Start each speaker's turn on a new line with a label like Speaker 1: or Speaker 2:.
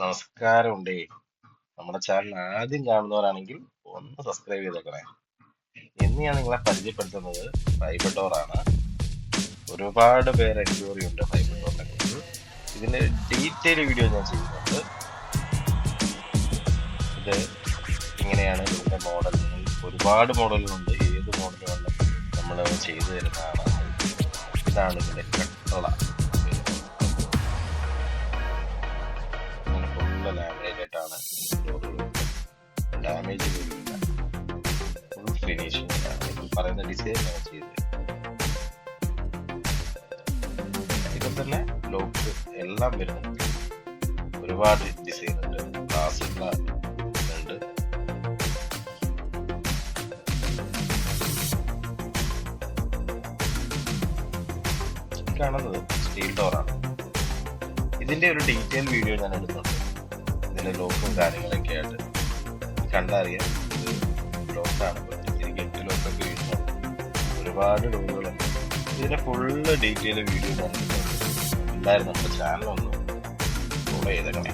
Speaker 1: നമസ്കാരമുണ്ടേ. നമ്മുടെ ചാനൽ ആദ്യം കാണുന്നവരാണെങ്കിൽ ഒന്ന് സബ്സ്ക്രൈബ് ചെയ്തേക്കണേ. ഇന്ന് ഞാൻ നിങ്ങളെ പരിചയപ്പെടുത്തുന്നത് ഫൈബർ ഡോർ ആണ്. ഒരുപാട് പേര് എൻക്വയറി ഉണ്ട് ഫൈബർ ഡോറിനെ കുറിച്ച്. ഇതിന്റെ ഡീറ്റെയിൽ വീഡിയോ ഞാൻ ചെയ്യുന്നുണ്ട്. ഇത് ഇങ്ങനെയാണ് ഇതിന്റെ മോഡലുകൾ. ഒരുപാട് മോഡലുകളുണ്ട്. ഏത് മോഡൽ വേണം നമ്മൾ ചെയ്തു തരുന്നതാണ്. ഇതാണ് ഇതിന്റെ കട്ടള. ലാമിനേറ്റ് ആയിട്ടാണ് ഡാമേജ് വരില്ല. ഫുൾ ഫിനിഷിംഗ് ആണ് ഈ പറയുന്ന ഡിസൈൻ ഞാൻ ചെയ്തത്. ഇതിൽ തന്നെ ലോക്ക് എല്ലാം വരുന്നുണ്ട്. ഒരുപാട് ഡിസൈൻ ഉണ്ട്. ഗ്ലാസ് ഉണ്ട്. കാണുന്നത് സ്റ്റീൽ ഡോറാണ്. ഇതിന്റെ ഒരു ഡീറ്റെയിൽ വീഡിയോ ഞാൻ എടുക്കുന്നുണ്ട്. ഇതിന്റെ ലോക്കും കാര്യങ്ങളൊക്കെ ആയിട്ട് കണ്ടറിയാം. ഇത് ലോക്കാണ്. എനിക്ക് 8 ലോക്കൊക്കെ വീഴുന്നുണ്ട്. ഒരുപാട് ഡോറുകളുണ്ട്. ഇതിന്റെ ഫുള്ള് ഡീറ്റെയിൽ വീഡിയോ ഞാൻ എടുക്കുന്നുണ്ട്. എന്തായാലും നമ്മുടെ ചാനൽ ഒന്ന് ഫോളോ ചെയ്തേക്കണേ.